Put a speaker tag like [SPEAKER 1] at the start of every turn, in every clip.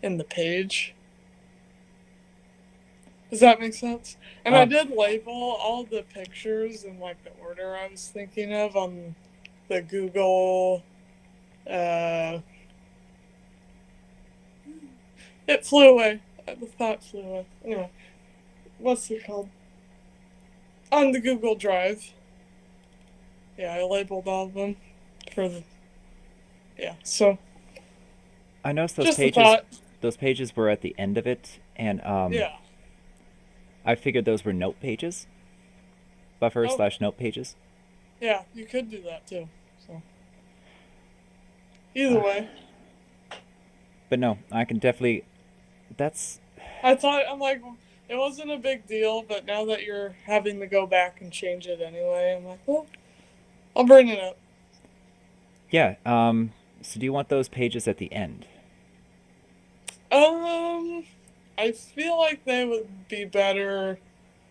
[SPEAKER 1] in the page. Does that make sense? And I
[SPEAKER 2] Um,
[SPEAKER 1] did label all the pictures in like the order I was thinking of on the Google. Uh, it flew away. The thought flew away. Anyway, what's it called? On the Google Drive. Yeah, I labeled all of them for the. Yeah, so
[SPEAKER 2] I noticed
[SPEAKER 1] just a thought.
[SPEAKER 2] those pages were at the end of it, and
[SPEAKER 1] Yeah.
[SPEAKER 2] I figured those were note pages, buffer
[SPEAKER 1] Okay.
[SPEAKER 2] slash note pages.
[SPEAKER 1] Yeah, you could do that too. So
[SPEAKER 2] Uh,
[SPEAKER 1] either way,
[SPEAKER 2] but no, I can definitely. That's
[SPEAKER 1] I thought I'm like it wasn't a big deal, but now that you're having to go back and change it anyway, I'm like, well, I'll bring it up.
[SPEAKER 2] yeah. So do you want those pages at the end?
[SPEAKER 1] Um, I feel like they would be better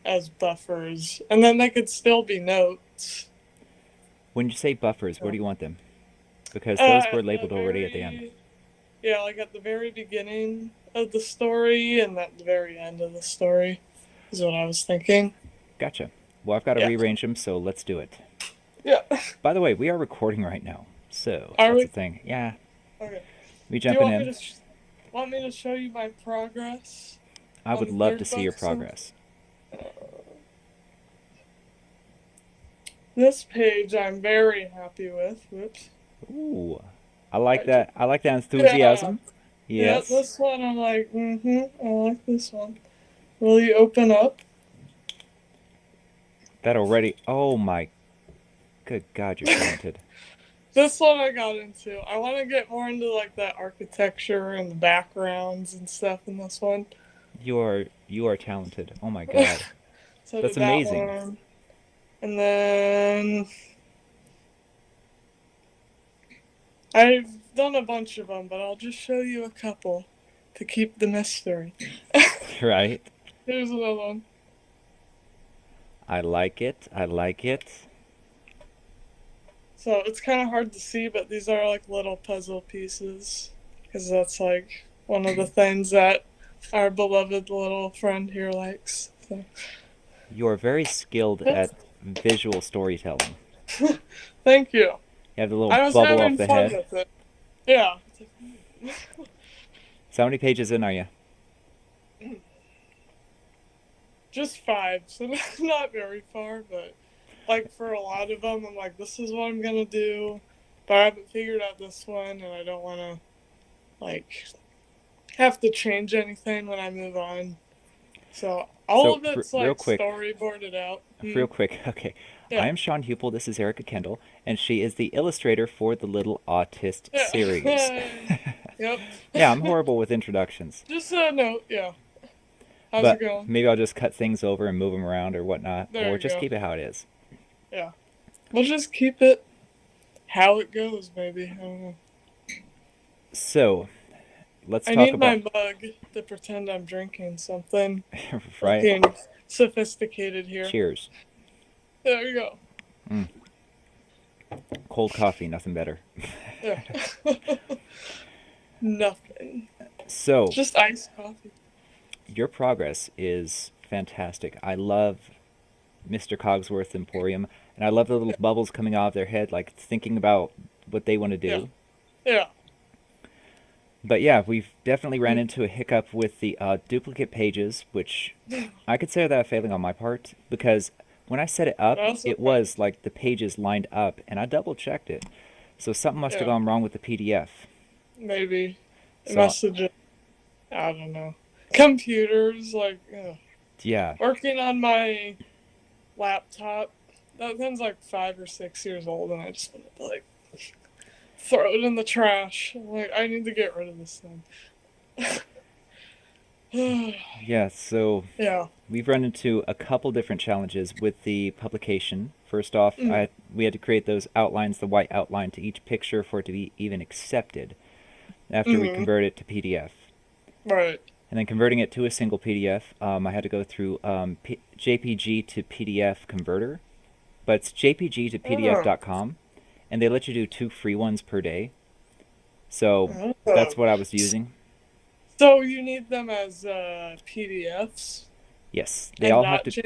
[SPEAKER 1] as buffers, and then they could still be notes.
[SPEAKER 2] When you say buffers, where
[SPEAKER 1] Uh,
[SPEAKER 2] do you want them? Because those were
[SPEAKER 1] at the
[SPEAKER 2] labeled already at the end.
[SPEAKER 1] very yeah, like at the very beginning of the story and at the very end of the story is what I was thinking.
[SPEAKER 2] Gotcha. Well, I've got to
[SPEAKER 1] Yeah,
[SPEAKER 2] rearrange them, so let's do it.
[SPEAKER 1] yeah.
[SPEAKER 2] By the way, we are recording right now, so
[SPEAKER 1] Are
[SPEAKER 2] that's the
[SPEAKER 1] we
[SPEAKER 2] thing. Yeah,
[SPEAKER 1] okay?
[SPEAKER 2] me
[SPEAKER 1] Do you
[SPEAKER 2] jumping in.
[SPEAKER 1] want me to show you my progress
[SPEAKER 2] I
[SPEAKER 1] on
[SPEAKER 2] would
[SPEAKER 1] the
[SPEAKER 2] love to
[SPEAKER 1] third
[SPEAKER 2] see your
[SPEAKER 1] book? So
[SPEAKER 2] progress.
[SPEAKER 1] this page I'm very happy with. Whoops.
[SPEAKER 2] Ooh, I like
[SPEAKER 1] I just,
[SPEAKER 2] that. I like that
[SPEAKER 1] yeah,
[SPEAKER 2] enthusiasm.
[SPEAKER 1] yeah.
[SPEAKER 2] Yes,
[SPEAKER 1] This one I'm like, I like this one. Will you open up?
[SPEAKER 2] that already. Oh my, good God, you're talented.
[SPEAKER 1] This one I got into. I want to get more into like that architecture and the backgrounds and stuff in this one.
[SPEAKER 2] You are talented. Oh my God,
[SPEAKER 1] So I
[SPEAKER 2] that's
[SPEAKER 1] did that
[SPEAKER 2] amazing.
[SPEAKER 1] one. And then I've done a bunch of them, but I'll just show you a couple to keep the mystery.
[SPEAKER 2] Right?
[SPEAKER 1] Here's another one.
[SPEAKER 2] I like it. I like it.
[SPEAKER 1] So it's kind of hard to see, but these are like little puzzle pieces. Because that's like one of the things that our beloved little friend here likes. So.
[SPEAKER 2] You are very skilled at visual storytelling.
[SPEAKER 1] Thank you.
[SPEAKER 2] You have the little
[SPEAKER 1] I was
[SPEAKER 2] bubble off
[SPEAKER 1] having
[SPEAKER 2] the
[SPEAKER 1] fun
[SPEAKER 2] head.
[SPEAKER 1] with it. Yeah.
[SPEAKER 2] So how many pages in are you?
[SPEAKER 1] Just five, so not very far, but like for a lot of them, I'm like, this is what I'm gonna do, but I haven't figured out this one, and I don't want to like have to change anything when I move on. So all
[SPEAKER 2] So
[SPEAKER 1] of it's
[SPEAKER 2] real
[SPEAKER 1] like
[SPEAKER 2] quick,
[SPEAKER 1] storyboarded out.
[SPEAKER 2] real quick. Okay, I
[SPEAKER 1] Yeah,
[SPEAKER 2] am Sean Hupel. This is Ericka Kendall, and she is the illustrator for the Little Autist series.
[SPEAKER 1] yeah, yep.
[SPEAKER 2] Yeah, I'm horrible with introductions,
[SPEAKER 1] Just a note. Yeah, how's it
[SPEAKER 2] but
[SPEAKER 1] going?
[SPEAKER 2] maybe I'll just cut things over and move them around or whatnot,
[SPEAKER 1] There
[SPEAKER 2] or
[SPEAKER 1] you
[SPEAKER 2] just
[SPEAKER 1] go.
[SPEAKER 2] keep it how it is.
[SPEAKER 1] Yeah, we'll just keep it how it goes. Maybe I don't know.
[SPEAKER 2] So let's
[SPEAKER 1] I
[SPEAKER 2] talk
[SPEAKER 1] need
[SPEAKER 2] about
[SPEAKER 1] my mug to pretend I'm drinking something.
[SPEAKER 2] right.
[SPEAKER 1] Looking sophisticated here.
[SPEAKER 2] Cheers.
[SPEAKER 1] There you go.
[SPEAKER 2] Mm, cold coffee, nothing better.
[SPEAKER 1] Yeah. Nothing.
[SPEAKER 2] So
[SPEAKER 1] Just iced coffee.
[SPEAKER 2] your progress is fantastic. I love Mr. Cogsworth Emporium, and I love the little
[SPEAKER 1] Yeah.
[SPEAKER 2] bubbles coming out of their head, like thinking about what they want to
[SPEAKER 1] Yeah.
[SPEAKER 2] do.
[SPEAKER 1] Yeah.
[SPEAKER 2] But yeah, we've definitely ran into a hiccup with the duplicate pages, which I could say that a failing on my part because when I set it up,
[SPEAKER 1] That's
[SPEAKER 2] it
[SPEAKER 1] okay.
[SPEAKER 2] was like the pages lined up, and I double checked it. So something must have
[SPEAKER 1] Yeah.
[SPEAKER 2] gone wrong with the PDF.
[SPEAKER 1] Maybe. It
[SPEAKER 2] So
[SPEAKER 1] must have just, I don't know. Computers, like,
[SPEAKER 2] yeah,
[SPEAKER 1] working on my laptop. That thing's like 5 or 6 years old, and I just wanted to, like, throw it in the trash. I'm like, I need to get rid of this thing.
[SPEAKER 2] yeah. So
[SPEAKER 1] Yeah.
[SPEAKER 2] we've run into a couple different challenges with the publication. First off,
[SPEAKER 1] Mm.
[SPEAKER 2] we had to create those outlines, the white outline to each picture for it to be even accepted after we
[SPEAKER 1] Mm-hmm.
[SPEAKER 2] convert it to PDF.
[SPEAKER 1] Right.
[SPEAKER 2] And then converting it to a single PDF, I had to go through JPG to PDF converter, but it's JPG to
[SPEAKER 1] Oh.
[SPEAKER 2] PDF.com, and they let you do two free ones per day. So
[SPEAKER 1] Oh.
[SPEAKER 2] that's what I was using.
[SPEAKER 1] So you need them as PDFs
[SPEAKER 2] Yes, they
[SPEAKER 1] and
[SPEAKER 2] all have
[SPEAKER 1] not
[SPEAKER 2] to.
[SPEAKER 1] J.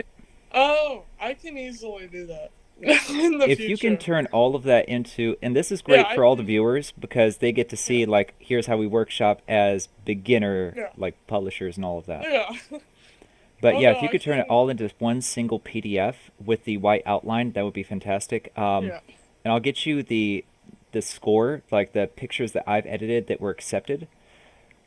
[SPEAKER 1] Oh, I can easily do that in the
[SPEAKER 2] If you can
[SPEAKER 1] future.
[SPEAKER 2] turn all of that into, and this is
[SPEAKER 1] Yeah,
[SPEAKER 2] great
[SPEAKER 1] I
[SPEAKER 2] for all the
[SPEAKER 1] can.
[SPEAKER 2] viewers because they get to
[SPEAKER 1] Yeah,
[SPEAKER 2] see like here's how we workshop as beginner
[SPEAKER 1] yeah,
[SPEAKER 2] like publishers and all of that.
[SPEAKER 1] yeah.
[SPEAKER 2] But
[SPEAKER 1] Oh
[SPEAKER 2] yeah,
[SPEAKER 1] no,
[SPEAKER 2] if you
[SPEAKER 1] I
[SPEAKER 2] could turn it
[SPEAKER 1] can.
[SPEAKER 2] all into one single PDF with the white outline, that would be fantastic.
[SPEAKER 1] Yeah.
[SPEAKER 2] And I'll get you the score, like the pictures that I've edited that were accepted.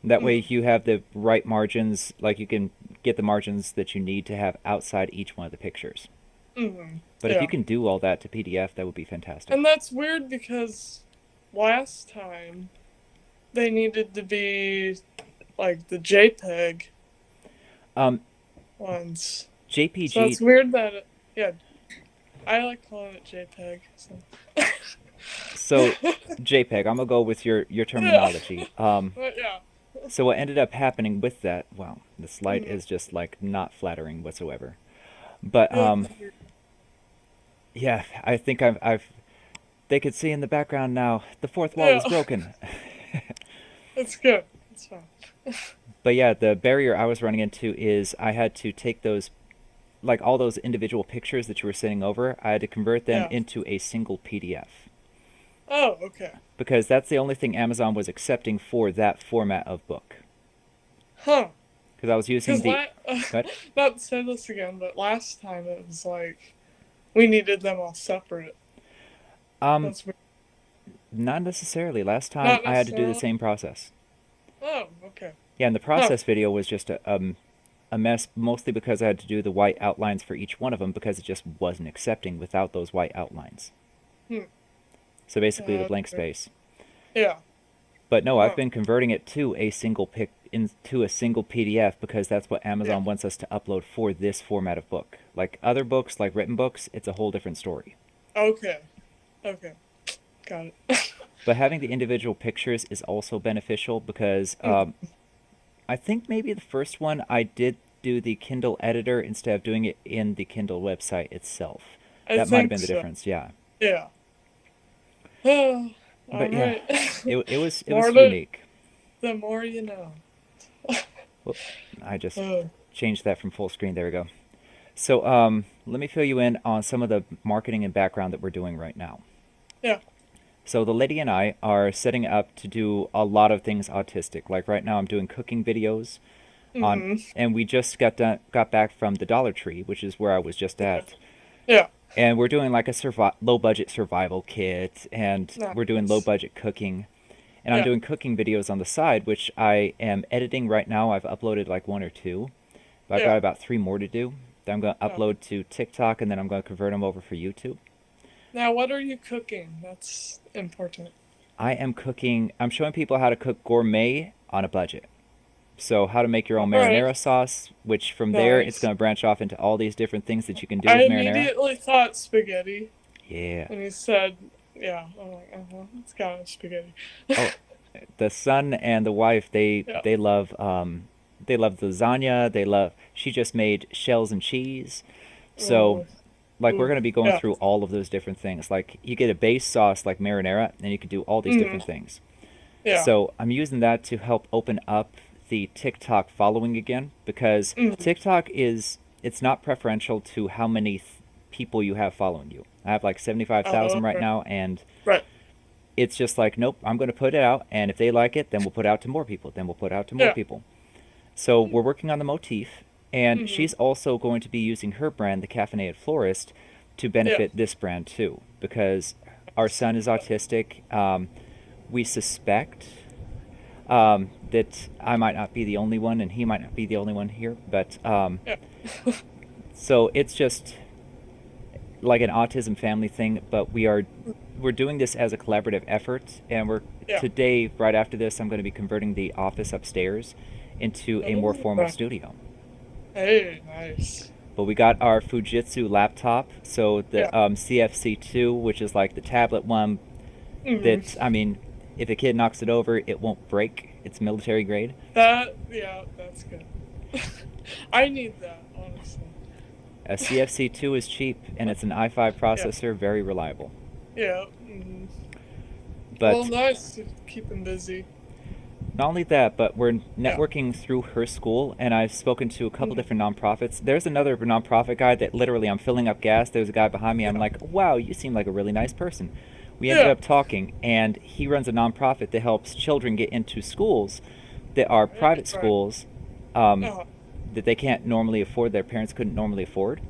[SPEAKER 2] That way
[SPEAKER 1] Mm,
[SPEAKER 2] you have the right margins, like you can get the margins that you need to have outside each one of the pictures. But if you
[SPEAKER 1] yeah.
[SPEAKER 2] can do all that to PDF, that would be fantastic.
[SPEAKER 1] And that's weird because last time they needed to be like the JPEG
[SPEAKER 2] Um,
[SPEAKER 1] ones. So
[SPEAKER 2] JPG.
[SPEAKER 1] that's weird that yeah, I like calling it JPEG. So.
[SPEAKER 2] So JPEG. I'm gonna go with your
[SPEAKER 1] Yeah.
[SPEAKER 2] terminology.
[SPEAKER 1] But yeah.
[SPEAKER 2] So what ended up happening with that? Well, the slide
[SPEAKER 1] Mm,
[SPEAKER 2] is just like not flattering whatsoever. But
[SPEAKER 1] yeah.
[SPEAKER 2] yeah, I think I've. They could see in the background now. The fourth wall
[SPEAKER 1] Yeah.
[SPEAKER 2] is broken.
[SPEAKER 1] It's good. It's fine.
[SPEAKER 2] But yeah, the barrier I was running into is I had to take those, like all those individual pictures that you were sending over, I had to convert them
[SPEAKER 1] Yeah.
[SPEAKER 2] into a single PDF
[SPEAKER 1] Oh, okay.
[SPEAKER 2] because that's the only thing Amazon was accepting for that format of book.
[SPEAKER 1] Huh.
[SPEAKER 2] Because I was using
[SPEAKER 1] Because
[SPEAKER 2] the. What?
[SPEAKER 1] not to say this again, but last time it was like we needed them all separate.
[SPEAKER 2] Um,
[SPEAKER 1] That's weird.
[SPEAKER 2] Not necessarily. Last time
[SPEAKER 1] Not
[SPEAKER 2] I had to do the
[SPEAKER 1] necessarily.
[SPEAKER 2] same process.
[SPEAKER 1] Oh, okay.
[SPEAKER 2] Yeah, and the
[SPEAKER 1] Huh.
[SPEAKER 2] process video was just a mess, mostly because I had to do the white outlines for each one of them because it just wasn't accepting without those white outlines.
[SPEAKER 1] Hmm.
[SPEAKER 2] So basically the
[SPEAKER 1] Yeah.
[SPEAKER 2] blank space.
[SPEAKER 1] Yeah.
[SPEAKER 2] But no, I've
[SPEAKER 1] Huh.
[SPEAKER 2] been converting it to a single into a single PDF because that's what
[SPEAKER 1] Yeah.
[SPEAKER 2] Amazon wants us to upload for this format of book. Like other books, like written books, it's a whole different story.
[SPEAKER 1] Okay. Okay. Got it.
[SPEAKER 2] But having the individual pictures is also beneficial because I think maybe the first one I did do the Kindle editor instead of doing it in the Kindle website itself.
[SPEAKER 1] I
[SPEAKER 2] That might have
[SPEAKER 1] think
[SPEAKER 2] been the
[SPEAKER 1] so.
[SPEAKER 2] difference, yeah.
[SPEAKER 1] Yeah. All
[SPEAKER 2] But yeah,
[SPEAKER 1] right.
[SPEAKER 2] it was
[SPEAKER 1] More to
[SPEAKER 2] unique.
[SPEAKER 1] the more you know.
[SPEAKER 2] Whoop, I just
[SPEAKER 1] Oh.
[SPEAKER 2] changed that from full screen. There we go. So let me fill you in on some of the marketing and background that we're doing right now.
[SPEAKER 1] Yeah.
[SPEAKER 2] So the lady and I are setting up to do a lot of things autistic. Like right now, I'm doing cooking videos on,
[SPEAKER 1] Mm-hmm.
[SPEAKER 2] and we just got back from the Dollar Tree, which is where I was just
[SPEAKER 1] Yeah.
[SPEAKER 2] at,
[SPEAKER 1] Yeah.
[SPEAKER 2] and we're doing like a low budget survival kit, and we're doing low
[SPEAKER 1] Nice.
[SPEAKER 2] budget cooking, and I'm
[SPEAKER 1] Yeah.
[SPEAKER 2] doing cooking videos on the side, which I am editing right now. I've uploaded like one or two, but I've got
[SPEAKER 1] Yeah.
[SPEAKER 2] about three more to do. That I'm going to
[SPEAKER 1] Oh.
[SPEAKER 2] upload to TikTok, and then I'm going to convert them over for YouTube.
[SPEAKER 1] Now, what are you cooking? That's important.
[SPEAKER 2] I am cooking. I'm showing people how to cook gourmet on a budget. So how to make your
[SPEAKER 1] All
[SPEAKER 2] own
[SPEAKER 1] right.
[SPEAKER 2] marinara sauce, which from there it's
[SPEAKER 1] Nice.
[SPEAKER 2] going to branch off into all these different things that you can do
[SPEAKER 1] I
[SPEAKER 2] with marinara.
[SPEAKER 1] immediately thought spaghetti
[SPEAKER 2] Yeah.
[SPEAKER 1] when you said, yeah. I'm like, it's kind of spaghetti.
[SPEAKER 2] Oh, the son and the wife
[SPEAKER 1] Yeah.
[SPEAKER 2] they love lasagna. They love. She just made shells and cheese. So
[SPEAKER 1] Ooh.
[SPEAKER 2] like we're
[SPEAKER 1] Ooh.
[SPEAKER 2] going to be going
[SPEAKER 1] Yeah.
[SPEAKER 2] through all of those different things. Like you get a base sauce like marinara, and you can do all these
[SPEAKER 1] Mm.
[SPEAKER 2] different things.
[SPEAKER 1] Yeah.
[SPEAKER 2] So I'm using that to help open up the TikTok following again because
[SPEAKER 1] Mm.
[SPEAKER 2] TikTok is it's not preferential to how many people you have following you. I have like
[SPEAKER 1] Oh,
[SPEAKER 2] 75,000 right
[SPEAKER 1] okay.
[SPEAKER 2] now and
[SPEAKER 1] Right.
[SPEAKER 2] it's just like nope, I'm going to put it out and if they like it, then we'll put it out to more people, then we'll put it out to more
[SPEAKER 1] Yeah.
[SPEAKER 2] people. So we're working on the motif and
[SPEAKER 1] Mm-hmm.
[SPEAKER 2] she's also going to be using her brand, the Caffeinated Florist, to
[SPEAKER 1] Yeah.
[SPEAKER 2] benefit this brand too because our son is autistic. We suspect that I might not be the only one, and he might not be the only one here. But
[SPEAKER 1] Yeah.
[SPEAKER 2] so it's just like an autism family thing. But we're doing this as a collaborative effort, and we're
[SPEAKER 1] Yeah.
[SPEAKER 2] today right after this, I'm going to be converting the office upstairs into a more formal
[SPEAKER 1] Oh,
[SPEAKER 2] studio.
[SPEAKER 1] hey, nice.
[SPEAKER 2] But we got our Fujitsu laptop, so
[SPEAKER 1] Yeah.
[SPEAKER 2] the CFC2, which is like the tablet one. That
[SPEAKER 1] Mm-hmm.
[SPEAKER 2] I mean, if a kid knocks it over, it won't break. It's military grade.
[SPEAKER 1] Yeah, that's good. I need that, honestly.
[SPEAKER 2] A CFC2 is cheap and it's an i5
[SPEAKER 1] Yeah.
[SPEAKER 2] processor, very reliable.
[SPEAKER 1] Yeah. Mm-hmm. Well,
[SPEAKER 2] But
[SPEAKER 1] nice to keep him busy.
[SPEAKER 2] Not only that, but we're
[SPEAKER 1] Yeah.
[SPEAKER 2] networking through her school, and I've spoken to a couple
[SPEAKER 1] Mm,
[SPEAKER 2] different nonprofits. There's another nonprofit guy that literally I'm filling up gas. There's a guy behind me. I'm
[SPEAKER 1] yeah.
[SPEAKER 2] like, wow, you seem like a really nice person. We ended
[SPEAKER 1] Yeah.
[SPEAKER 2] up talking, and he runs a nonprofit that helps children get into schools that are
[SPEAKER 1] Right.
[SPEAKER 2] private
[SPEAKER 1] Right.
[SPEAKER 2] schools um,
[SPEAKER 1] Uh,
[SPEAKER 2] that they can't normally afford, their parents couldn't normally afford.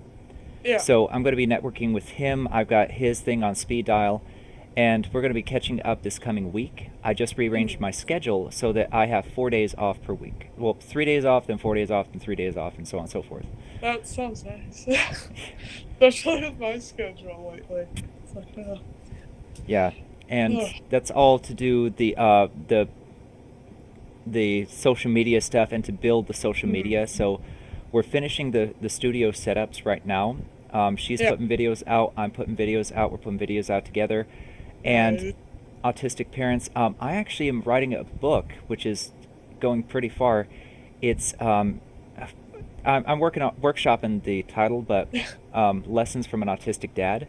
[SPEAKER 1] yeah.
[SPEAKER 2] So I'm going to be networking with him. I've got his thing on speed dial, and we're going to be catching up this coming week. I just rearranged
[SPEAKER 1] Mm,
[SPEAKER 2] my schedule so that I have 4 days off per week. Well, 3 days off, then 4 days off, then 3 days off, and so on and so forth.
[SPEAKER 1] that sounds nice. Especially with my schedule lately. It's like,
[SPEAKER 2] Yeah, and
[SPEAKER 1] ugh.
[SPEAKER 2] that's all to do the social media stuff and to build the social media.
[SPEAKER 1] Mm,
[SPEAKER 2] So we're finishing the studio setups right now. She's
[SPEAKER 1] yeah.
[SPEAKER 2] putting videos out. I'm putting videos out. We're putting videos out together. And
[SPEAKER 1] Nice.
[SPEAKER 2] autistic parents, I actually am writing a book, which is going pretty far. It's I'm working on workshopping the title, but lessons from an autistic dad.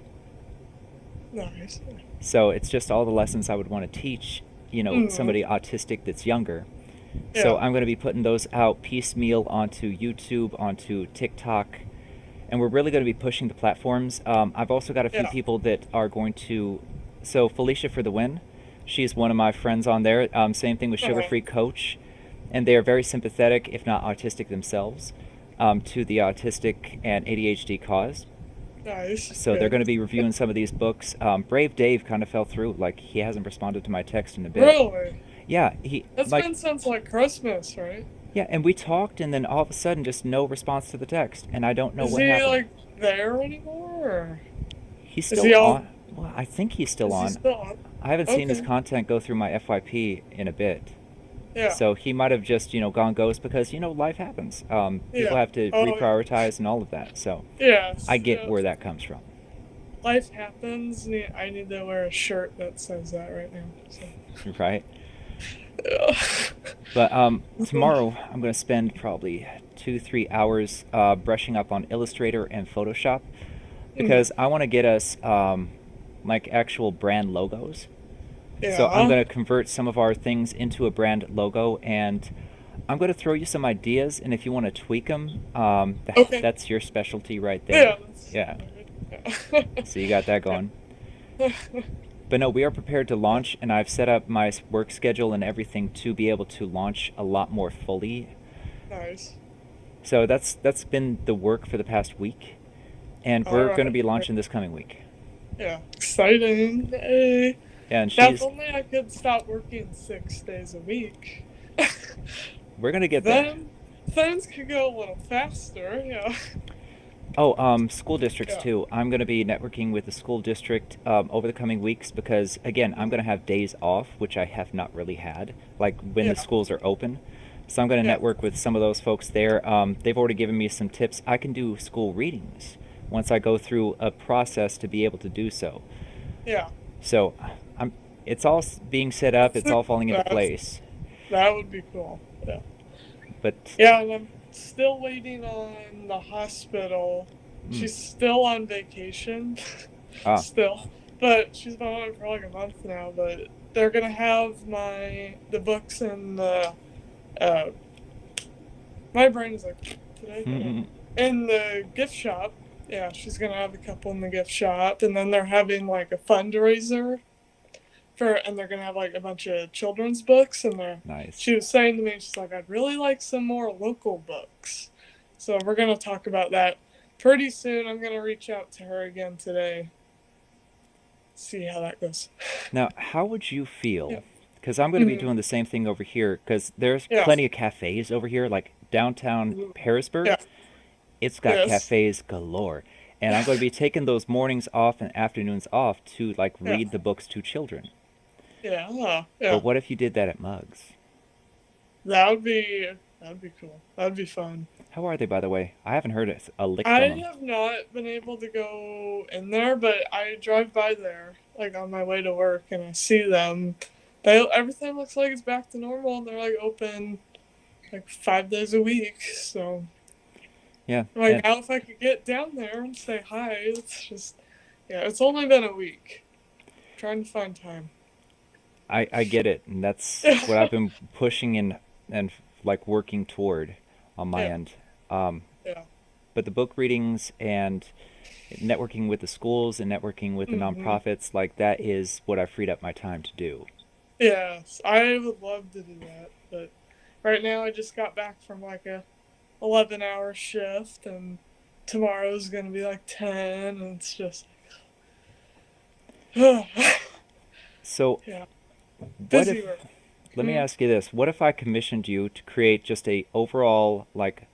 [SPEAKER 1] Nice.
[SPEAKER 2] So it's just all the lessons I would want to teach,
[SPEAKER 1] Mm,
[SPEAKER 2] somebody autistic that's younger. So
[SPEAKER 1] yeah.
[SPEAKER 2] I'm going to be putting those out piecemeal onto YouTube, onto TikTok, and we're really going to be pushing the platforms. I've also got a few
[SPEAKER 1] Yeah.
[SPEAKER 2] people that are going to. So Felicia for the win, she's one of my friends on there. Same thing with Sugar
[SPEAKER 1] Uh,
[SPEAKER 2] Free Coach, and they are very sympathetic, if not autistic themselves, to the autistic and ADHD cause.
[SPEAKER 1] nice.
[SPEAKER 2] So they're going
[SPEAKER 1] Good.
[SPEAKER 2] to be reviewing some of these books. Brave Dave kind of fell through; like he hasn't responded to my text in a bit.
[SPEAKER 1] Really?
[SPEAKER 2] Yeah, he
[SPEAKER 1] That's
[SPEAKER 2] like
[SPEAKER 1] been since like Christmas, right?
[SPEAKER 2] yeah, and we talked, and then all of a sudden, just no response to the text, and I don't know
[SPEAKER 1] Is
[SPEAKER 2] what
[SPEAKER 1] he
[SPEAKER 2] happened.
[SPEAKER 1] like there anymore? Or
[SPEAKER 2] He's
[SPEAKER 1] is
[SPEAKER 2] still
[SPEAKER 1] he all?
[SPEAKER 2] on. Well, I think he's still
[SPEAKER 1] Is he
[SPEAKER 2] on.
[SPEAKER 1] still on?
[SPEAKER 2] I haven't seen his
[SPEAKER 1] Okay.
[SPEAKER 2] content go through my FYP in a bit.
[SPEAKER 1] Yeah.
[SPEAKER 2] So he might have just, gone ghost because, life happens. People
[SPEAKER 1] Yeah.
[SPEAKER 2] have to
[SPEAKER 1] Oh,
[SPEAKER 2] reprioritize and all of that. So I
[SPEAKER 1] yes.
[SPEAKER 2] get
[SPEAKER 1] Yes.
[SPEAKER 2] where that comes from.
[SPEAKER 1] Life happens. I need to wear a shirt that says that right now. So.
[SPEAKER 2] Right?
[SPEAKER 1] Yeah.
[SPEAKER 2] But tomorrow I'm going to spend probably 2, 3 hours brushing up on Illustrator and Photoshop
[SPEAKER 1] Mm,
[SPEAKER 2] because I want to get us like actual brand logos. So I'm
[SPEAKER 1] yeah.
[SPEAKER 2] going to convert some of our things into a brand logo, and I'm going to throw you some ideas. And if you want to tweak them,
[SPEAKER 1] Okay.
[SPEAKER 2] that's your specialty right there.
[SPEAKER 1] Yeah. That's
[SPEAKER 2] Yeah.
[SPEAKER 1] good.
[SPEAKER 2] So you got that
[SPEAKER 1] Yeah.
[SPEAKER 2] going. But no, we are prepared to
[SPEAKER 1] Yeah.
[SPEAKER 2] launch, and I've set up my work schedule and everything to be able to launch a lot more fully.
[SPEAKER 1] Nice.
[SPEAKER 2] So that's been the work for the past week, and
[SPEAKER 1] All
[SPEAKER 2] we're going to
[SPEAKER 1] right.
[SPEAKER 2] be launching this coming week.
[SPEAKER 1] Yeah. Exciting. Hey.
[SPEAKER 2] And
[SPEAKER 1] Now, if
[SPEAKER 2] she's
[SPEAKER 1] only I could stop working 6 days a week.
[SPEAKER 2] we're going to get there.
[SPEAKER 1] Then things could go a little faster. Yeah.
[SPEAKER 2] Oh, school districts
[SPEAKER 1] Yeah.
[SPEAKER 2] too. I'm going to be networking with the school district over the coming weeks because, again, I'm going to
[SPEAKER 1] Mm,
[SPEAKER 2] have days off, which I have not really had, like when the
[SPEAKER 1] yeah.
[SPEAKER 2] schools are open. So I'm going to
[SPEAKER 1] Yeah.
[SPEAKER 2] network with some of those folks there. They've already given me some tips. I can do school readings once I go through a process to be able to do so.
[SPEAKER 1] Yeah.
[SPEAKER 2] So I'm. It's all being set up. It's all falling into
[SPEAKER 1] That's
[SPEAKER 2] place.
[SPEAKER 1] that would be cool. Yeah.
[SPEAKER 2] But
[SPEAKER 1] Yeah, and I'm still waiting on the hospital.
[SPEAKER 2] mm,
[SPEAKER 1] She's still on vacation.
[SPEAKER 2] ah,
[SPEAKER 1] Still. But she's been on it for like a month now, but they're gonna have the books in the uh my brain is like today. In the gift shop. Yeah, she's gonna have a couple in the gift shop, and then they're having like a fundraiser and they're gonna have like a bunch of children's books, and
[SPEAKER 2] nice.
[SPEAKER 1] she was saying to me, she's like, I'd really like some more local books. So we're gonna talk about that pretty soon. I'm gonna reach out to her again today, see how that goes.
[SPEAKER 2] Now, how would you
[SPEAKER 1] Yeah.
[SPEAKER 2] feel? Because I'm going to be
[SPEAKER 1] Mm-hmm.
[SPEAKER 2] doing the same thing over here. Because there's
[SPEAKER 1] Yeah.
[SPEAKER 2] plenty of cafes over here, like downtown
[SPEAKER 1] Mhm.
[SPEAKER 2] Harrisburg.
[SPEAKER 1] Yeah.
[SPEAKER 2] It's got
[SPEAKER 1] Yes.
[SPEAKER 2] cafes galore, and I'm going to be taking those mornings off and afternoons off to like
[SPEAKER 1] Yeah.
[SPEAKER 2] read the books to children.
[SPEAKER 1] Yeah.
[SPEAKER 2] But
[SPEAKER 1] Yeah.
[SPEAKER 2] what if you did that at Mugs?
[SPEAKER 1] That would be cool. That'd be fun.
[SPEAKER 2] How are they, by the way? I haven't heard a lick
[SPEAKER 1] I
[SPEAKER 2] from them.
[SPEAKER 1] have not been able to go in there, but I drive by there like on my way to work, and I see them. Everything looks like it's back to normal. They're like open like 5 days a week. So
[SPEAKER 2] Yeah,
[SPEAKER 1] like
[SPEAKER 2] and
[SPEAKER 1] now, if I could get down there and say hi, it's just yeah. It's only been a week. Trying to find time.
[SPEAKER 2] I get it, and that's what I've been pushing and like working toward on my
[SPEAKER 1] Yeah,
[SPEAKER 2] end. Um,
[SPEAKER 1] yeah.
[SPEAKER 2] but the book readings and networking with the schools and networking with the
[SPEAKER 1] Hmm.
[SPEAKER 2] nonprofits, like that is what I freed up my time to do.
[SPEAKER 1] Yes, I would love to do that, but right now I just got back from like a 11-hour shift, and tomorrow's gonna be like 10, and it's just
[SPEAKER 2] So,
[SPEAKER 1] yeah,
[SPEAKER 2] what
[SPEAKER 1] busy
[SPEAKER 2] if,
[SPEAKER 1] work.
[SPEAKER 2] let me
[SPEAKER 1] Hmm?
[SPEAKER 2] ask you this, what if I commissioned you to create just a overall like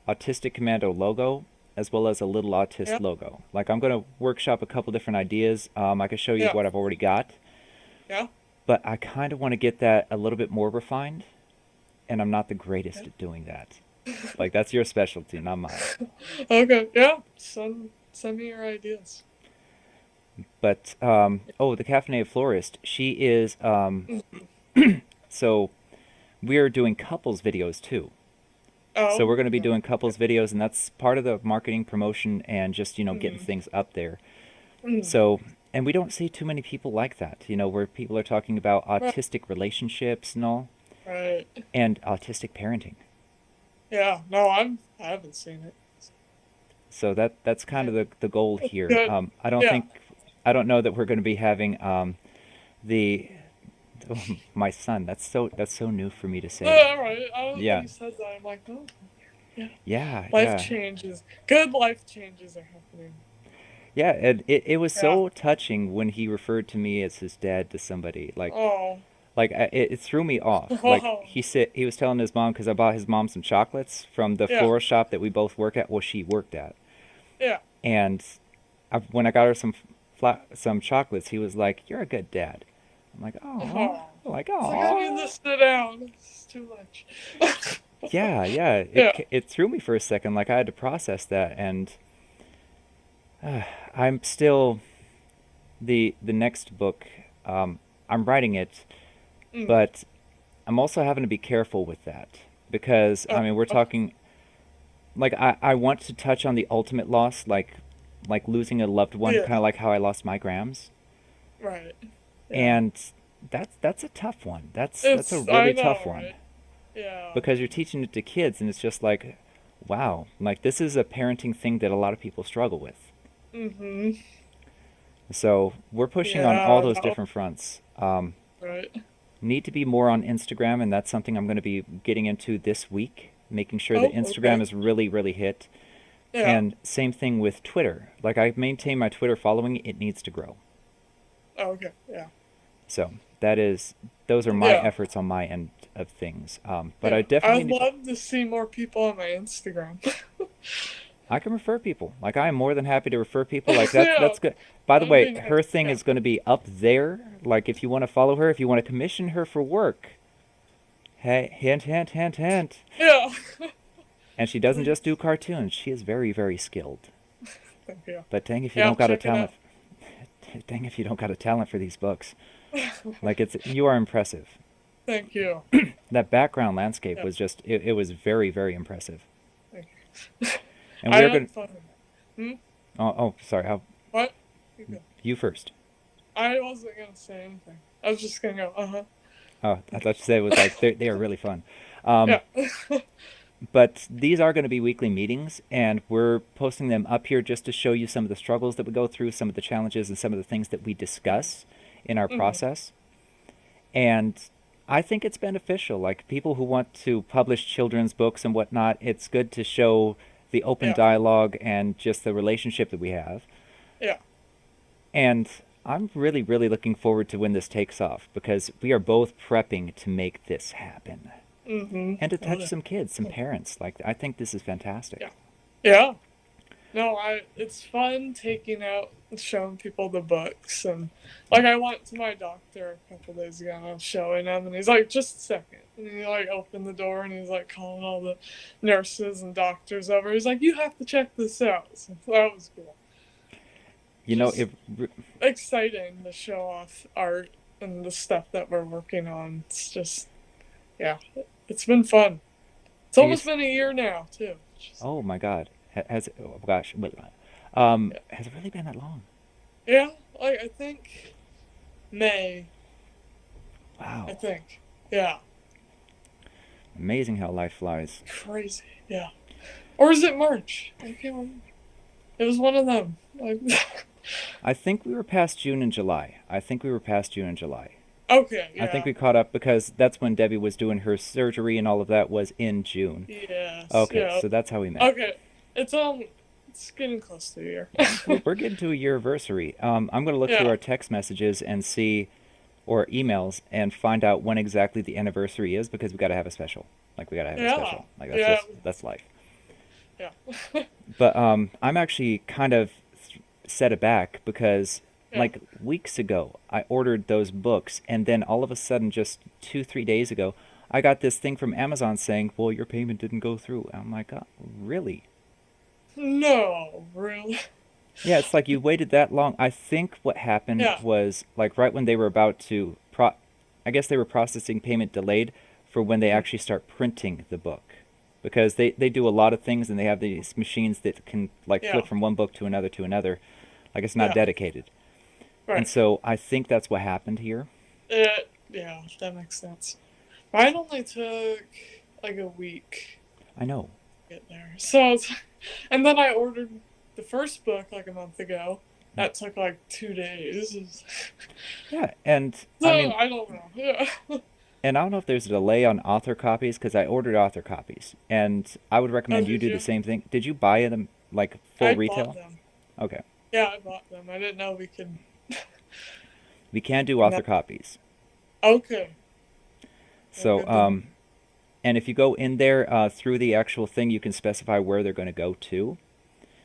[SPEAKER 2] Autistic Commando logo as well as a Little Autist
[SPEAKER 1] Yeah,
[SPEAKER 2] logo? Like I'm going to workshop a couple different ideas. I could show you
[SPEAKER 1] yeah,
[SPEAKER 2] what I've already got,
[SPEAKER 1] yeah.
[SPEAKER 2] but I kind of want to get that a little bit more refined, and I'm not the greatest at doing that. Like that's your specialty, not mine.
[SPEAKER 1] Okay, yeah. Send me your ideas.
[SPEAKER 2] But oh, the caffeinated florist. She is
[SPEAKER 1] Mhm.
[SPEAKER 2] so we are doing couples videos too. So
[SPEAKER 1] Oh,
[SPEAKER 2] we're going to be
[SPEAKER 1] okay.
[SPEAKER 2] doing couples videos, and that's part of the marketing promotion and just getting
[SPEAKER 1] Mm-hmm.
[SPEAKER 2] things up there.
[SPEAKER 1] Mm.
[SPEAKER 2] So and we don't see too many people like that. Where people are talking about
[SPEAKER 1] Right,
[SPEAKER 2] autistic relationships and all,
[SPEAKER 1] right.
[SPEAKER 2] and autistic parenting.
[SPEAKER 1] Yeah. No, I haven't seen it.
[SPEAKER 2] So that's kind of
[SPEAKER 1] Yeah,
[SPEAKER 2] the goal
[SPEAKER 1] that's
[SPEAKER 2] here.
[SPEAKER 1] good. Yeah.
[SPEAKER 2] I don't know that we're going to be having the oh, my son. That's so new for me to say.
[SPEAKER 1] All right. When
[SPEAKER 2] Yeah,
[SPEAKER 1] you said that, I'm like, oh, yeah.
[SPEAKER 2] yeah,
[SPEAKER 1] Life
[SPEAKER 2] yeah,
[SPEAKER 1] changes. Good life changes are happening.
[SPEAKER 2] yeah. And it was
[SPEAKER 1] Yeah.
[SPEAKER 2] so touching when he referred to me as his dad to somebody.
[SPEAKER 1] Oh.
[SPEAKER 2] It threw me off. Like
[SPEAKER 1] Oh.
[SPEAKER 2] he was telling his mom because I bought his mom some chocolates from the
[SPEAKER 1] Yeah.
[SPEAKER 2] floral shop that we both work at. Well, she worked at,
[SPEAKER 1] Yeah.
[SPEAKER 2] and when I got her some chocolates, he was like, "You're a good dad." I'm like, "Oh,
[SPEAKER 1] Oh.
[SPEAKER 2] like
[SPEAKER 1] It's like I need to
[SPEAKER 2] oh."
[SPEAKER 1] sit down. It's too much.
[SPEAKER 2] Yeah, yeah.
[SPEAKER 1] Yeah.
[SPEAKER 2] It threw me for a second. Like I had to process that, and I'm still the next book. I'm writing it,
[SPEAKER 1] Mm.
[SPEAKER 2] but I'm also having to be careful with that because
[SPEAKER 1] Oh.
[SPEAKER 2] we're talking like I want to touch on the ultimate loss, like losing a loved one,
[SPEAKER 1] Yeah.
[SPEAKER 2] kind of like how I lost my Grams,
[SPEAKER 1] Right. Yeah.
[SPEAKER 2] and that's a tough one. That's a
[SPEAKER 1] It's. I
[SPEAKER 2] really tough
[SPEAKER 1] know,
[SPEAKER 2] one
[SPEAKER 1] right? Yeah.
[SPEAKER 2] because you're teaching it to kids, and it's just like, wow, like this is a parenting thing that a lot of people struggle with.
[SPEAKER 1] Mhm.
[SPEAKER 2] So we're pushing on all
[SPEAKER 1] Yeah.
[SPEAKER 2] those
[SPEAKER 1] No.
[SPEAKER 2] different fronts.
[SPEAKER 1] Right.
[SPEAKER 2] Need to be more on Instagram, and that's something I'm going to be getting into this week, making sure that
[SPEAKER 1] Oh.
[SPEAKER 2] Instagram
[SPEAKER 1] Okay.
[SPEAKER 2] is really, really hit.
[SPEAKER 1] Yeah.
[SPEAKER 2] And same thing with Twitter. Like I maintain my Twitter following, it needs to grow.
[SPEAKER 1] Okay. Yeah.
[SPEAKER 2] So those are my
[SPEAKER 1] Yeah.
[SPEAKER 2] efforts on my end of things. But I
[SPEAKER 1] Yeah.
[SPEAKER 2] definitely
[SPEAKER 1] I'd
[SPEAKER 2] need to,
[SPEAKER 1] love to see more people on my Instagram.
[SPEAKER 2] I can refer people. Like I am more than happy to refer people. Like
[SPEAKER 1] Yeah.
[SPEAKER 2] that's good. By the
[SPEAKER 1] That'd
[SPEAKER 2] way,
[SPEAKER 1] be nice.
[SPEAKER 2] her thing
[SPEAKER 1] Yeah.
[SPEAKER 2] is going to be up there. Like if you want to follow her, if you want to commission her for work, hey, hint, hint, hint, hint.
[SPEAKER 1] Yeah.
[SPEAKER 2] And she doesn't just do
[SPEAKER 1] Please.
[SPEAKER 2] cartoons. She is very, very skilled.
[SPEAKER 1] Thank you.
[SPEAKER 2] But dang if you
[SPEAKER 1] Yeah. I'll
[SPEAKER 2] don't got a
[SPEAKER 1] check it
[SPEAKER 2] talent.
[SPEAKER 1] out.
[SPEAKER 2] Dang if you don't got a talent for these books. Like you are impressive.
[SPEAKER 1] Thank you.
[SPEAKER 2] That background landscape
[SPEAKER 1] Yeah.
[SPEAKER 2] was just it was very, very impressive.
[SPEAKER 1] Thank you.
[SPEAKER 2] And
[SPEAKER 1] I
[SPEAKER 2] we are
[SPEAKER 1] had
[SPEAKER 2] going.
[SPEAKER 1] fun. Hmm?
[SPEAKER 2] Oh, sorry. How
[SPEAKER 1] What? You go.
[SPEAKER 2] you first?
[SPEAKER 1] I wasn't gonna say anything. I was just gonna go. Uh huh.
[SPEAKER 2] Oh, I thought you said it was like they are really fun. Um,
[SPEAKER 1] Yeah.
[SPEAKER 2] but these are going to be weekly meetings, and we're posting them up here just to show you some of the struggles that we go through, some of the challenges, and some of the things that we discuss in our
[SPEAKER 1] Hmm.
[SPEAKER 2] process. And I think it's beneficial. Like people who want to publish children's books and whatnot, it's good to show the open
[SPEAKER 1] Yeah.
[SPEAKER 2] dialogue and just the relationship that we have.
[SPEAKER 1] Yeah.
[SPEAKER 2] And I'm really, really looking forward to when this takes off because we are both prepping to make this happen
[SPEAKER 1] Mhm.
[SPEAKER 2] and to
[SPEAKER 1] Oh,
[SPEAKER 2] touch
[SPEAKER 1] yeah.
[SPEAKER 2] some kids, some parents. Like, I think this is fantastic.
[SPEAKER 1] Yeah. Yeah. No, it's fun taking out and showing people the books, and like I went to my doctor a couple days ago and I was showing him, and he's like, just a second. And he like opened the door and he's like calling all the nurses and doctors over. He's like, you have to check this out. So that was cool.
[SPEAKER 2] You know,
[SPEAKER 1] Just exciting to show off art and the stuff that we're working on. It's just yeah, it's been fun. It's
[SPEAKER 2] and you,
[SPEAKER 1] almost been a year now too. Just,
[SPEAKER 2] oh my God, has it, oh gosh,
[SPEAKER 1] yeah.
[SPEAKER 2] has it really been that long?
[SPEAKER 1] Yeah, like I think May. I
[SPEAKER 2] Wow.
[SPEAKER 1] think. Yeah.
[SPEAKER 2] Amazing how life flies.
[SPEAKER 1] Crazy. Yeah. Or is it March? I can't remember. It was one of them.
[SPEAKER 2] I think we were past June and July. I think we were past June and July.
[SPEAKER 1] Okay,
[SPEAKER 2] I think
[SPEAKER 1] yeah.
[SPEAKER 2] we caught up because that's when Debbie was doing her surgery and all of that was in June.
[SPEAKER 1] Yes,
[SPEAKER 2] Okay,
[SPEAKER 1] yeah.
[SPEAKER 2] so that's how we met.
[SPEAKER 1] Okay. It's it's getting close to a year.
[SPEAKER 2] Yeah, we're getting to a year anniversary. I'm going to look through
[SPEAKER 1] Yeah.
[SPEAKER 2] our text messages and see, or emails, and find out when exactly the anniversary is because we got to have a special. Like we got to have a
[SPEAKER 1] Yeah.
[SPEAKER 2] special. Like
[SPEAKER 1] Yeah.
[SPEAKER 2] that's life.
[SPEAKER 1] Yeah.
[SPEAKER 2] But I'm actually kind of set aback because
[SPEAKER 1] Yeah.
[SPEAKER 2] like weeks ago I ordered those books and then all of a sudden just 2 3 days ago I got this thing from Amazon saying, well, your payment didn't go through. I'm like, oh, really?
[SPEAKER 1] No, really.
[SPEAKER 2] Yeah, it's like you waited that long. I think what happened
[SPEAKER 1] Yeah.
[SPEAKER 2] was like right when they were about to I guess they were processing payment delayed for when they
[SPEAKER 1] Mhm.
[SPEAKER 2] actually start printing the book. Because they do a lot of things and they have these machines that can like
[SPEAKER 1] Yeah.
[SPEAKER 2] flip from one book to another to another. Like it's not
[SPEAKER 1] Yeah.
[SPEAKER 2] dedicated. And
[SPEAKER 1] Right.
[SPEAKER 2] so I think that's what happened here.
[SPEAKER 1] Yeah, that makes sense. Mine only took like a week
[SPEAKER 2] I know.
[SPEAKER 1] to get there. And then I ordered the first book like a month ago. That took like 2 days.
[SPEAKER 2] Yeah, and I
[SPEAKER 1] So
[SPEAKER 2] mean,
[SPEAKER 1] I don't know. Yeah.
[SPEAKER 2] and I don't know if there's a delay on author copies because I ordered author copies, and I would
[SPEAKER 1] Oh,
[SPEAKER 2] recommend you
[SPEAKER 1] did
[SPEAKER 2] do the
[SPEAKER 1] you?
[SPEAKER 2] same thing. Did you buy them like full
[SPEAKER 1] I bought
[SPEAKER 2] retail?
[SPEAKER 1] them.
[SPEAKER 2] Okay,
[SPEAKER 1] Yeah, I bought them. I didn't know we could.
[SPEAKER 2] we can do
[SPEAKER 1] No.
[SPEAKER 2] author copies.
[SPEAKER 1] Okay. Well,
[SPEAKER 2] So,
[SPEAKER 1] good to know.
[SPEAKER 2] and if you go in there through the actual thing, you can specify where they're going to go to.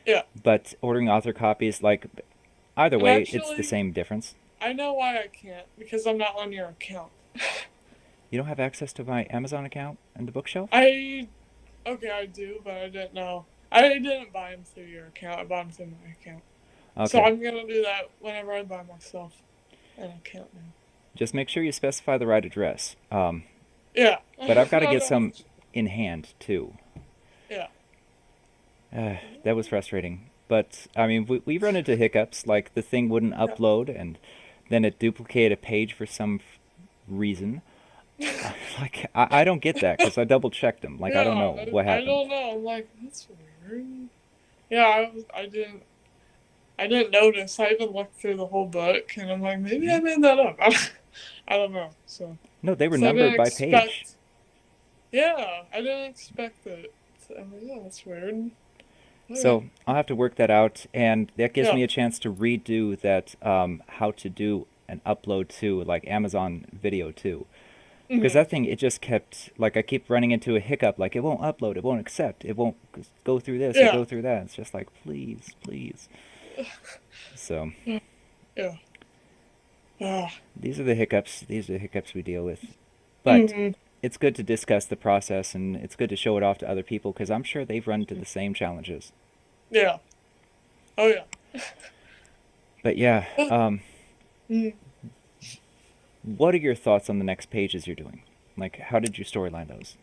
[SPEAKER 1] Yeah.
[SPEAKER 2] But ordering author copies, like either
[SPEAKER 1] And
[SPEAKER 2] way, it's the
[SPEAKER 1] actually,
[SPEAKER 2] same difference.
[SPEAKER 1] I know why I can't because I'm not on your account.
[SPEAKER 2] You don't have access to my Amazon account and the bookshelf.
[SPEAKER 1] I Okay, I do, but I didn't know. I didn't buy them through your account. I bought them through my account. So
[SPEAKER 2] Okay,
[SPEAKER 1] I'm gonna do that whenever I buy myself an account now.
[SPEAKER 2] just make sure you specify the right address.
[SPEAKER 1] Yeah.
[SPEAKER 2] But I've got to
[SPEAKER 1] I
[SPEAKER 2] get
[SPEAKER 1] know.
[SPEAKER 2] some in hand too.
[SPEAKER 1] Yeah.
[SPEAKER 2] That was frustrating. But I mean, we run into hiccups like the thing wouldn't upload and then it duplicated a page for some reason.
[SPEAKER 1] Yeah.
[SPEAKER 2] Like I don't get that because I double checked them. Like I don't
[SPEAKER 1] Yeah.
[SPEAKER 2] know what
[SPEAKER 1] I
[SPEAKER 2] happened.
[SPEAKER 1] don't know. I'm like, that's weird. Yeah, I didn't notice. I even looked through the whole book, and I'm like, maybe
[SPEAKER 2] Hmm?
[SPEAKER 1] I made that up. I don't know. So,
[SPEAKER 2] No, they were
[SPEAKER 1] so I
[SPEAKER 2] numbered
[SPEAKER 1] didn't
[SPEAKER 2] by page.
[SPEAKER 1] expect. Yeah, I didn't expect it. So I'm like, yeah, that's weird. Okay.
[SPEAKER 2] So I'll have to work that out, and that gives
[SPEAKER 1] Yeah.
[SPEAKER 2] me a chance to redo that how to do an upload to like Amazon Video too. Because
[SPEAKER 1] Hmm.
[SPEAKER 2] that thing, it just kept like I keep running into a hiccup. Like it won't upload, it won't accept, it won't go through this or
[SPEAKER 1] Yeah.
[SPEAKER 2] go through that. It's just like please, please. So
[SPEAKER 1] Yeah. Ah.
[SPEAKER 2] these are the hiccups. These are the hiccups we deal with. But
[SPEAKER 1] Hmm.
[SPEAKER 2] it's good to discuss the process, and it's good to show it off to other people because I'm sure they've run into the same challenges.
[SPEAKER 1] Yeah. Oh yeah.
[SPEAKER 2] But yeah,
[SPEAKER 1] Mm.
[SPEAKER 2] what are your thoughts on the next pages you're doing? Like, how did you storyline those?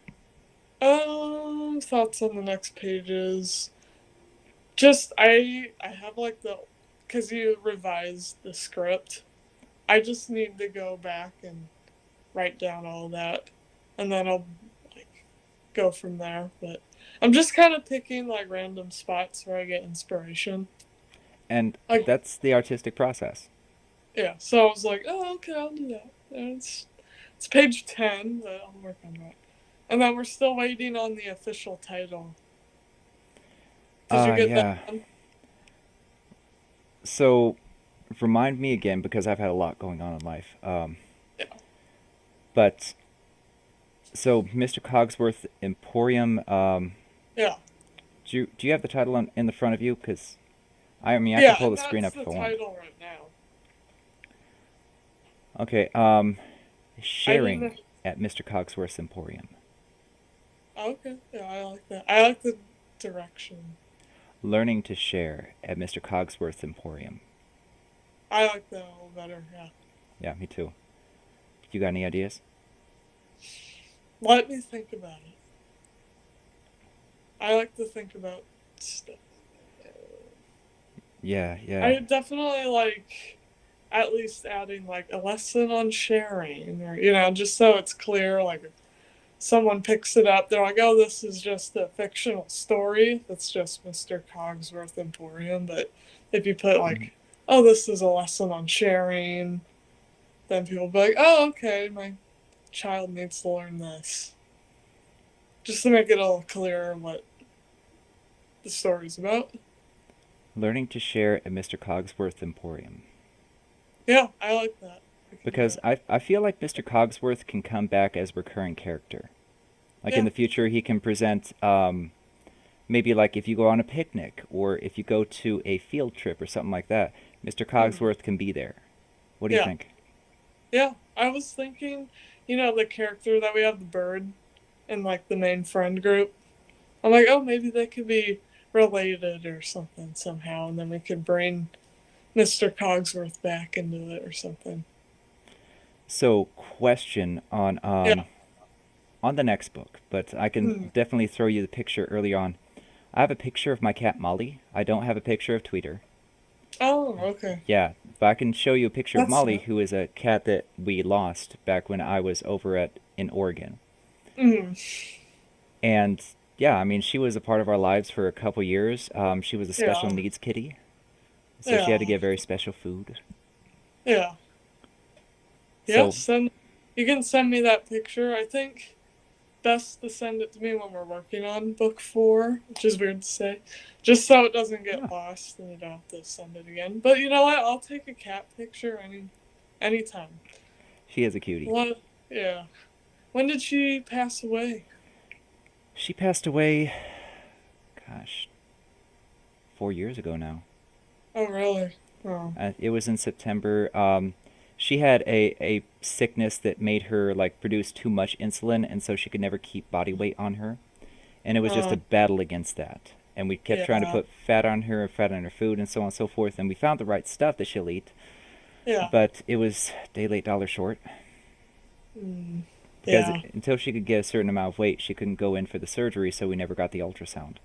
[SPEAKER 1] Thoughts on the next pages. Just I have like because you revised the script. I just need to go back and write down all that, and then I'll like go from there. But I'm just kind of picking like random spots where I get inspiration.
[SPEAKER 2] And
[SPEAKER 1] Like
[SPEAKER 2] that's the artistic process.
[SPEAKER 1] yeah, so I was like, oh okay, I'll do that. And it's page 10, but I'll work on that. And then we're still waiting on the official title. Did you get that
[SPEAKER 2] Yeah.
[SPEAKER 1] one?
[SPEAKER 2] So, remind me again because I've had a lot going on in life.
[SPEAKER 1] Yeah.
[SPEAKER 2] But so Mr. Cogsworth Emporium.
[SPEAKER 1] Yeah.
[SPEAKER 2] Do you have the title in the front of you? Because I mean I can
[SPEAKER 1] Yeah,
[SPEAKER 2] pull
[SPEAKER 1] and
[SPEAKER 2] the screen
[SPEAKER 1] that's
[SPEAKER 2] up
[SPEAKER 1] the
[SPEAKER 2] if I want.
[SPEAKER 1] title right now.
[SPEAKER 2] Okay.
[SPEAKER 1] I
[SPEAKER 2] Sharing
[SPEAKER 1] didn't.
[SPEAKER 2] at Mr. Cogsworth's Emporium.
[SPEAKER 1] Oh, okay. Yeah, I like that. I like the direction.
[SPEAKER 2] Learning to share at Mr. Cogsworth's Emporium.
[SPEAKER 1] I like that a little better. Yeah.
[SPEAKER 2] Yeah, me too. You got any ideas?
[SPEAKER 1] Let me think about it. I like to think about stuff.
[SPEAKER 2] Yeah, yeah.
[SPEAKER 1] I definitely like. at least adding like a lesson on sharing, or just so it's clear, like someone picks it up, they're like, oh, this is just a fictional story that's just Mr. Cogsworth Emporium. But if you put
[SPEAKER 2] Mhm.
[SPEAKER 1] like, oh, this is a lesson on sharing, then people will be like, oh, okay, my child needs to learn this, just to make it a little clearer what the story's about.
[SPEAKER 2] Learning to share at Mr. Cogsworth Emporium.
[SPEAKER 1] Yeah, I like that. We can do
[SPEAKER 2] Because
[SPEAKER 1] that.
[SPEAKER 2] I feel like Mr. Cogsworth can come back as recurring character. Like in
[SPEAKER 1] Yeah.
[SPEAKER 2] the future, he can present maybe like if you go on a picnic or if you go to a field trip or something like that, Mr.
[SPEAKER 1] Mm.
[SPEAKER 2] Cogsworth can be there. What do you
[SPEAKER 1] Yeah.
[SPEAKER 2] think?
[SPEAKER 1] Yeah. I was thinking, the character that we have, the bird, in like the main friend group. I'm like, oh, maybe they could be related or something somehow, and then we could bring Mr. Cogsworth back into it or something.
[SPEAKER 2] So, question
[SPEAKER 1] Yeah.
[SPEAKER 2] on the next book, but I can
[SPEAKER 1] Hmm.
[SPEAKER 2] definitely throw you the picture early on. I have a picture of my cat Molly. I don't have a picture of Tweeter.
[SPEAKER 1] Oh, okay.
[SPEAKER 2] Yeah, but I can show you a picture of
[SPEAKER 1] That's
[SPEAKER 2] Molly,
[SPEAKER 1] it.
[SPEAKER 2] who is a cat that we lost back when I was over at in Oregon.
[SPEAKER 1] Mm.
[SPEAKER 2] And yeah, I mean, she was a part of our lives for a couple years. She was a special
[SPEAKER 1] Yeah.
[SPEAKER 2] needs kitty, so she had to
[SPEAKER 1] Yeah.
[SPEAKER 2] get very special food.
[SPEAKER 1] Yeah. Yeah.
[SPEAKER 2] So
[SPEAKER 1] Send. You can send me that picture. I think best to send it to me when we're working on book 4, which is weird to say, just so it doesn't get
[SPEAKER 2] yeah,
[SPEAKER 1] lost and you don't have to send it again. But you know what? I'll take a cat picture anytime.
[SPEAKER 2] she is a cutie.
[SPEAKER 1] What? Yeah. When did she pass away?
[SPEAKER 2] She passed away, gosh, 4 years ago now.
[SPEAKER 1] Oh, really? Oh.
[SPEAKER 2] It was in September. She had a sickness that made her like produce too much insulin, and so she could never keep body weight on her. And it was just a
[SPEAKER 1] Uh,
[SPEAKER 2] battle against that. And we kept trying to
[SPEAKER 1] yeah.
[SPEAKER 2] put fat on her, fat on her food, and so on and so forth. And we found the right stuff that she'll eat,
[SPEAKER 1] Yeah.
[SPEAKER 2] but it was day late, dollar short.
[SPEAKER 1] Mm,
[SPEAKER 2] Because
[SPEAKER 1] yeah.
[SPEAKER 2] until she could get a certain amount of weight, she couldn't go in for the surgery, so we never got the ultrasound.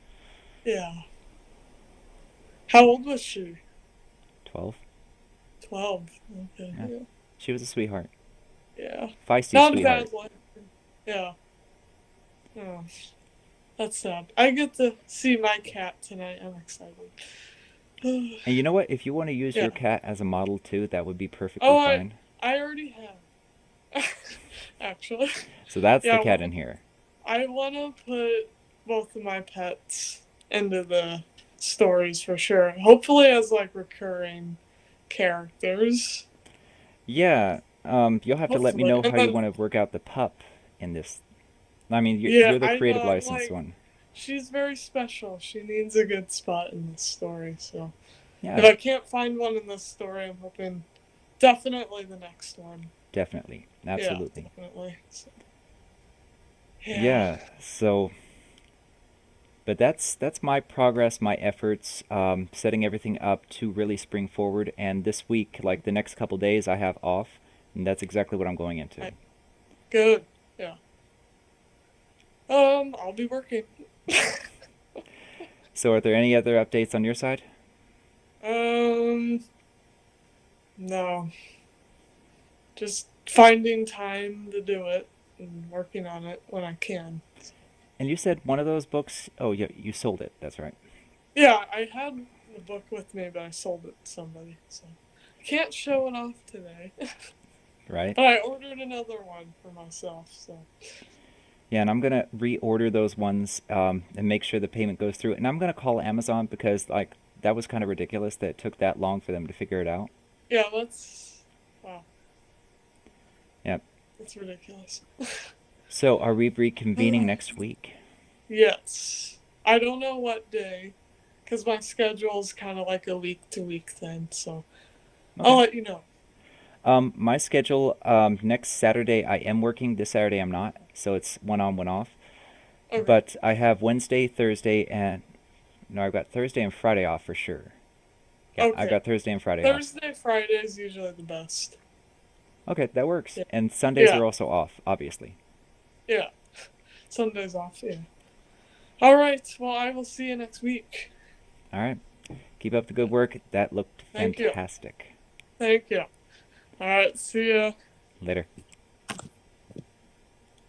[SPEAKER 1] Yeah. How old was she?
[SPEAKER 2] 12?
[SPEAKER 1] 12. Okay.
[SPEAKER 2] Yeah.
[SPEAKER 1] Yeah.
[SPEAKER 2] She was a sweetheart.
[SPEAKER 1] Yeah.
[SPEAKER 2] Feisty
[SPEAKER 1] Not a
[SPEAKER 2] sweetheart.
[SPEAKER 1] bad life. Yeah. Oh, that's sad. I get to see my cat tonight. I'm excited.
[SPEAKER 2] And you know what? If you want to use
[SPEAKER 1] Yeah.
[SPEAKER 2] your cat as a model too, that would be perfectly
[SPEAKER 1] Oh,
[SPEAKER 2] fine.
[SPEAKER 1] I already have. Actually.
[SPEAKER 2] So that's
[SPEAKER 1] Yeah,
[SPEAKER 2] the cat in here.
[SPEAKER 1] I wanna put both of my pets into the stories for sure. Hopefully as like recurring characters.
[SPEAKER 2] Yeah, you'll have to let me
[SPEAKER 1] Hopefully.
[SPEAKER 2] know
[SPEAKER 1] And
[SPEAKER 2] how you
[SPEAKER 1] then
[SPEAKER 2] want to work out the pup in this. I mean,
[SPEAKER 1] yeah,
[SPEAKER 2] you're the
[SPEAKER 1] I
[SPEAKER 2] creative
[SPEAKER 1] know, I'm
[SPEAKER 2] license
[SPEAKER 1] like,
[SPEAKER 2] one.
[SPEAKER 1] she's very special. She needs a good spot in this story, so if
[SPEAKER 2] Yeah,
[SPEAKER 1] I can't find one in this story, I'm hoping definitely the next one.
[SPEAKER 2] definitely.
[SPEAKER 1] Yeah,
[SPEAKER 2] Absolutely.
[SPEAKER 1] definitely. So, yeah.
[SPEAKER 2] Yeah, so but that's my progress, my efforts, setting everything up to really spring forward. And this week, like the next couple days, I have off, and that's exactly what I'm going into.
[SPEAKER 1] I, good. Yeah. I'll be working.
[SPEAKER 2] So, are there any other updates on your side?
[SPEAKER 1] um, no. Just finding time to do it and working on it when I can.
[SPEAKER 2] And you said one of those books. Oh, yeah, you sold it. That's right.
[SPEAKER 1] Yeah, I had the book with me, but I sold it to somebody, so I can't show it off today.
[SPEAKER 2] Right.
[SPEAKER 1] But I ordered another one for myself, so
[SPEAKER 2] Yeah, and I'm gonna reorder those ones and make sure the payment goes through. And I'm gonna call Amazon because like that was kind of ridiculous that it took that long for them to figure it out.
[SPEAKER 1] yeah, that's wow,
[SPEAKER 2] Yep.
[SPEAKER 1] that's ridiculous.
[SPEAKER 2] So are we reconvening next week?
[SPEAKER 1] Yes, I don't know what day, because my schedule's kind of like a week to week thing, so I'll
[SPEAKER 2] Okay.
[SPEAKER 1] let you know.
[SPEAKER 2] My schedule next Saturday I am working. This Saturday I'm not, so it's one on, one off.
[SPEAKER 1] Okay,
[SPEAKER 2] But I have Wednesday, Thursday, and no, I've got Thursday and Friday off for sure. Yeah, I've
[SPEAKER 1] okay.
[SPEAKER 2] got Thursday and Friday off.
[SPEAKER 1] Thursday, Friday is usually the best.
[SPEAKER 2] Okay, that works.
[SPEAKER 1] Yeah,
[SPEAKER 2] And Sundays
[SPEAKER 1] yeah,
[SPEAKER 2] are also off, obviously.
[SPEAKER 1] yeah. Sunday's off. Yeah. All right. Well, I will see you next week.
[SPEAKER 2] All right. Keep up the good work. That looked
[SPEAKER 1] Thank you.
[SPEAKER 2] fantastic.
[SPEAKER 1] Thank you. All right, see ya.
[SPEAKER 2] Later.